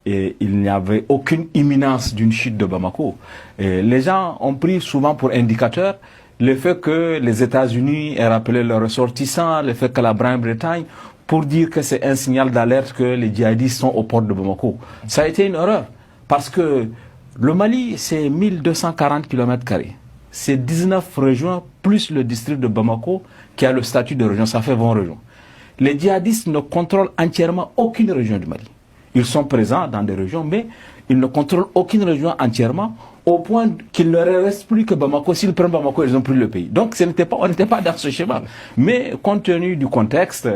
Et il n'y avait aucune imminence d'une chute de Bamako. Et les gens ont pris souvent pour indicateur le fait que les États-Unis aient rappelé leurs ressortissants, le fait que la Grande-Bretagne, pour dire que c'est un signal d'alerte que les djihadistes sont aux portes de Bamako. Ça a été une erreur, parce que le Mali, c'est 1240 km². C'est 19 régions, plus le district de Bamako, qui a le statut de région, ça fait 20 régions. Les djihadistes ne contrôlent entièrement aucune région du Mali. Ils sont présents dans des régions, mais ils ne contrôlent aucune région entièrement, au point qu'il ne reste plus que Bamako. S'ils prennent Bamako, ils ont pris le pays. Donc on n'était pas dans ce schéma. Mais compte tenu du contexte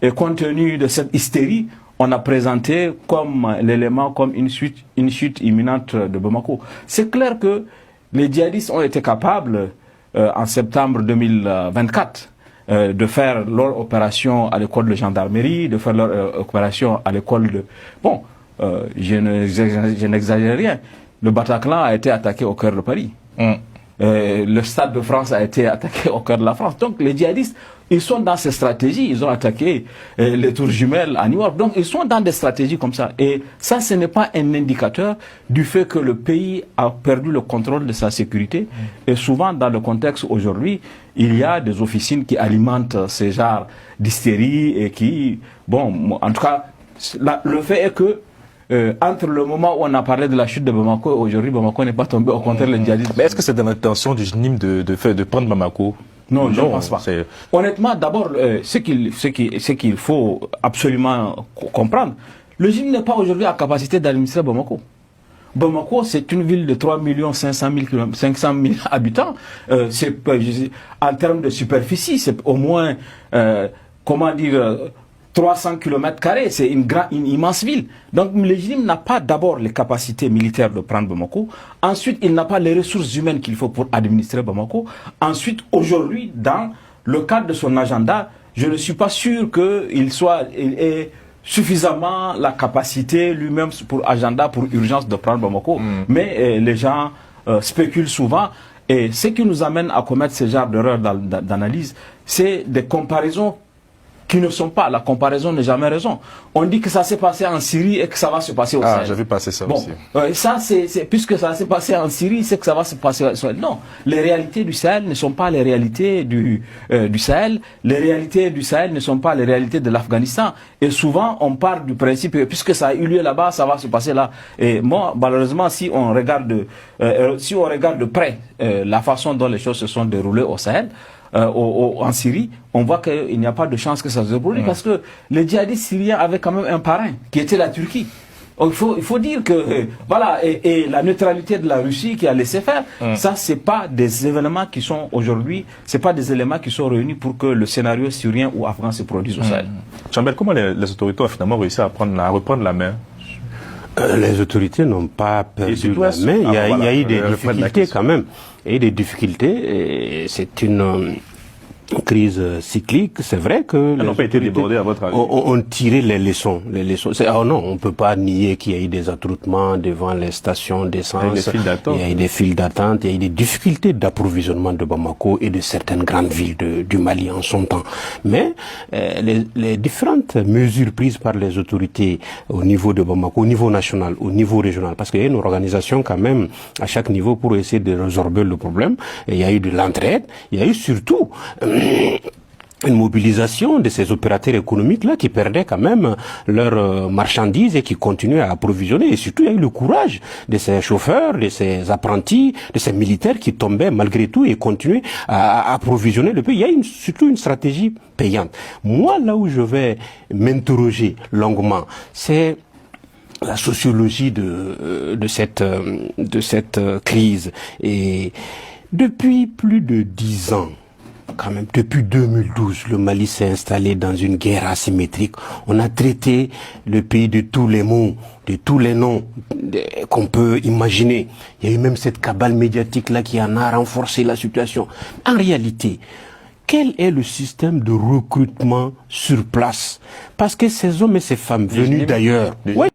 et compte tenu de cette hystérie, on a présenté comme l'élément, comme une chute imminente de Bamako. C'est clair que les djihadistes ont été capables, en septembre 2024, de faire leur opération à l'école de gendarmerie, de faire leur opération à l'école de... Bon, je n'exagère rien. Le Bataclan a été attaqué au cœur de Paris. Le Stade de France a été attaqué au cœur de la France. Donc les djihadistes, ils sont dans ces stratégies. Ils ont attaqué les tours jumelles à New York. Donc ils sont dans des stratégies comme ça. Et ça, ce n'est pas un indicateur du fait que le pays a perdu le contrôle de sa sécurité. Et souvent, dans le contexte aujourd'hui, il y a des officines qui alimentent ces genres d'hystérie et qui... Bon, en tout cas, le fait est que entre le moment où on a parlé de la chute de Bamako et aujourd'hui, Bamako n'est pas tombé, au contraire, les djihadistes. Mais est-ce que c'est dans l'intention du JNIM de prendre Bamako? Non, je ne pense pas. Honnêtement, d'abord, ce qu'il faut absolument comprendre, le JNIM n'est pas aujourd'hui à capacité d'administrer Bamako. Bamako, c'est une ville de 3 500 000 habitants. En termes de superficie, c'est au moins, 300 km², c'est une immense ville. Donc le régime n'a pas d'abord les capacités militaires de prendre Bamako. Ensuite, il n'a pas les ressources humaines qu'il faut pour administrer Bamako. Ensuite, aujourd'hui, dans le cadre de son agenda, je ne suis pas sûr qu'il ait suffisamment la capacité lui-même pour urgence de prendre Bamako. Mais les gens spéculent souvent. Et ce qui nous amène à commettre ce genre d'erreurs d'analyse, c'est des comparaisons qui ne sont pas. La comparaison n'est jamais raison. On dit que ça s'est passé en Syrie et que ça va se passer au Sahel. Ah, j'ai vu passer ça aussi. Ça, puisque ça s'est passé en Syrie, c'est que ça va se passer au Sahel. Non, les réalités du Sahel ne sont pas les réalités du Sahel. Les réalités du Sahel ne sont pas les réalités de l'Afghanistan. Et souvent, on part du principe que puisque ça a eu lieu là-bas, ça va se passer là. Et moi, malheureusement, si on regarde de près la façon dont les choses se sont déroulées au Sahel, en Syrie, on voit qu'il n'y a pas de chance que ça se déroule parce que les djihadistes syriens avaient quand même un parrain qui était la Turquie. Donc, il faut dire que voilà, et la neutralité de la Russie qui a laissé faire, ça c'est pas des événements qui sont aujourd'hui, c'est pas des éléments qui sont réunis pour que le scénario syrien ou afghan se produise au Sahel. Chambel, comment les autorités ont finalement réussi à reprendre la main? Les autorités n'ont pas perdu la main. Il y a eu des difficultés quand même. Il y a eu des difficultés. C'est une crise cyclique. C'est vrai que elles n'ont pas été débordées à votre avis. On tiré les leçons. Non, on peut pas nier qu'il y a eu des attroupements devant les stations d'essence. Il y a eu des files d'attente. Il y a eu des difficultés d'approvisionnement de Bamako et de certaines grandes villes du Mali en son temps. Mais les différentes mesures prises par les autorités au niveau de Bamako, au niveau national, au niveau régional, parce qu'il y a une organisation quand même à chaque niveau pour essayer de résorber le problème. Et il y a eu de l'entraide. Il y a eu surtout une mobilisation de ces opérateurs économiques-là qui perdaient quand même leurs marchandises et qui continuaient à approvisionner. Et surtout, il y a eu le courage de ces chauffeurs, de ces apprentis, de ces militaires qui tombaient malgré tout et continuaient à approvisionner le pays. Il y a surtout une stratégie payante. Moi, là où je vais m'interroger longuement, c'est la sociologie de cette crise. Et depuis plus de 10 ans, quand même, depuis 2012, le Mali s'est installé dans une guerre asymétrique. On a traité le pays de tous les mots, de tous les noms qu'on peut imaginer. Il y a eu même cette cabale médiatique-là qui en a renforcé la situation. En réalité, quel est le système de recrutement sur place? Parce que ces hommes et ces femmes venus d'ailleurs...